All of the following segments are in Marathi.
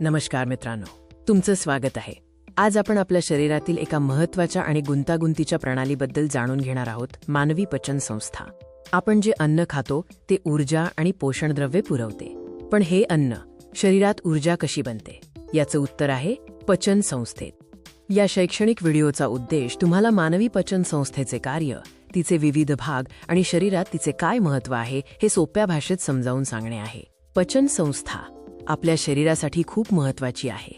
नमस्कार मित्रांनो, तुमचं स्वागत आहे. आज आपण आपल्या शरीरातील एका महत्त्वाच्या आणि गुंतागुंतीच्या प्रणालीबद्दल जाणून घेणार आहोत, मानवी पचन संस्था. आपण जे अन्न खातो ते ऊर्जा आणि पोषणद्रव्ये पुरवते. पण हे अन्न शरीरात ऊर्जा कशी बनते याचं उत्तर आहे पचन संस्थेत. या शैक्षणिक व्हिडिओचा उद्देश तुम्हाला मानवी पचन संस्थेचे कार्य, तिचे विविध भाग आणि शरीरात तिचे काय महत्त्व आहे हे सोप्या भाषेत समजावून सांगणे आहे. पचन संस्था आपल्या शरीरासाठी खूप महत्त्वाची आहे.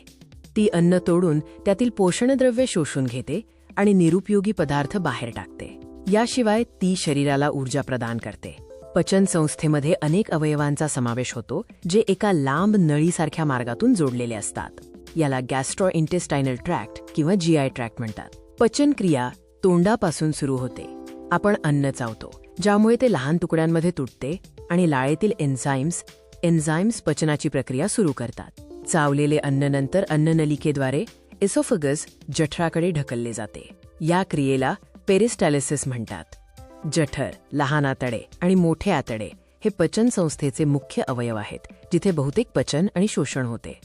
ती अन्न तोडून त्यातील पोषणद्रव्ये शोषून घेते आणि निरुपयोगी पदार्थ बाहेर टाकते. याशिवाय ती शरीराला ऊर्जा प्रदान करते. पचन संस्थेमध्ये अनेक अवयवांचा समावेश होतो, जे एका लांब नळीसारख्या मार्गातून जोडलेले असतात. याला गॅस्ट्रोइंटेस्टायनल ट्रॅक्ट किंवा जीआय ट्रॅक्ट म्हणतात. पचनक्रिया तोंडापासून सुरू होते. आपण अन्न चावतो, ज्यामुळे ते लहान तुकड्यांमध्ये तुटते आणि लाळेतील एन्झाईम्स पचनाची प्रक्रिया सुरू करतात. चावलेले अन्न नंतर अन्ननलिकेद्वारे एसोफगस जठराकडे ढकलले जाते. या क्रियेला पेरिस्टॅलिसिस म्हणतात. जठर, लहान आतडे आणि मोठे आतडे हे पचन संस्थेचे मुख्य अवयव आहेत, जिथे बहुतेक पचन आणि शोषण होते.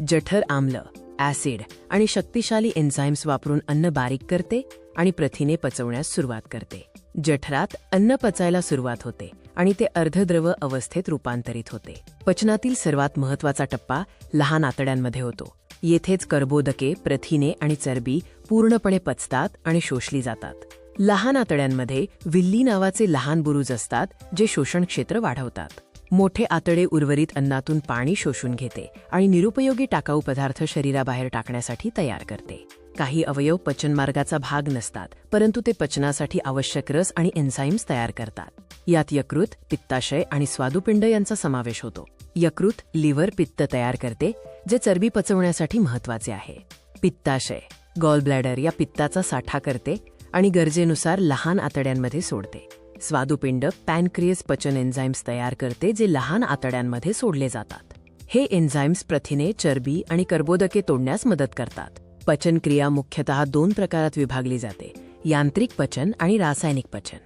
जठर आम्ल, ॲसिड आणि शक्तिशाली एन्झाईम्स वापरून अन्न बारीक करते आणि प्रथिने पचवण्यास सुरुवात करते. जठरात अन्न पचायला सुरुवात होते आणि ते अर्धद्रव अवस्थेत रूपांतरित होते. पचनातील सर्वात महत्त्वाचा टप्पा लहान आतड्यांमध्ये होतो. येथेच कर्बोदके, प्रथिने आणि चरबी पूर्णपणे पचतात आणि शोषली जातात. लहान आतड्यांमध्ये विल्ली नावाचे लहान बुरुज असतात, जे शोषण क्षेत्र वाढवतात. मोठे आतडे उर्वरित अन्नातून पाणी शोषून घेते आणि निरुपयोगी टाकाऊ पदार्थ शरीराबाहेर टाकण्यासाठी तयार करते. काही अवयव पचनमार्गाचा भाग नसतात, परंतु ते पचनासाठी आवश्यक रस आणि एन्झाईम्स तयार करतात. यात यकृत, पित्ताशय आणि स्वादुपिंड यांचा समावेश होतो. यकृत लिव्हर पित्त तयार करते, जे चरबी पचवण्यासाठी महत्त्वाचे आहे. पित्ताशय गॉल ब्लॅडर या पित्ताचा साठा करते आणि गरजेनुसार लहान आतड्यांमध्ये सोडते. स्वादुपिंड पॅनक्रियस पचन एन्झाईम्स तयार करते, जे लहान आतड्यांमध्ये सोडले जातात. हे एन्झाईम्स प्रथिने, चरबी आणि कर्बोदके तोडण्यास मदत करतात. पचनक्रिया मुख्यतः दोन प्रकारात विभागली जाते: यांत्रिक पचन आणि रासायनिक पचन.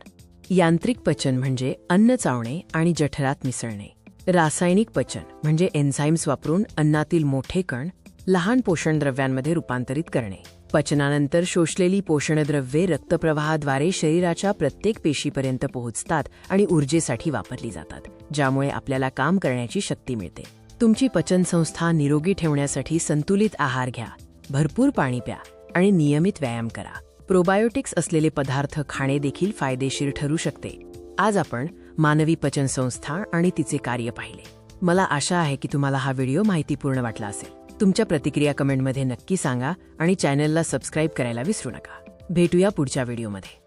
यांत्रिक पचन म्हणजे अन्न चावणे आणि जठरात मिसळणे. रासायनिक पचन म्हणजे एन्झाईम्स वापरून अन्नातील मोठे कण लहान पोषणद्रव्यांमध्ये रूपांतरित करणे. पचनानंतर शोषलेली पोषणद्रव्ये रक्तप्रवाहाद्वारे शरीराच्या प्रत्येक पेशीपर्यंत पोहोचतात आणि ऊर्जेसाठी वापरली जातात, ज्यामुळे आपल्याला काम करण्याची शक्ती मिळते. तुमची पचनसंस्था निरोगी ठेवण्यासाठी संतुलित आहार घ्या, भरपूर पाणी प्या आणि नियमित व्यायाम करा. प्रोबायोटिक्स असलेले पदार्थ खाणे देखील फायदेशीर ठरू शकते. आज आपण मानवी पचन संस्था आणि तिचे कार्य पाहिले. मला आशा आहे की तुम्हाला हा व्हिडिओ माहितीपूर्ण वाटला असेल. तुमच्या प्रतिक्रिया कमेंटमध्ये नक्की सांगा आणि चॅनलला सबस्क्राईब करायला विसरू नका. भेटूया पुढच्या व्हिडिओमध्ये.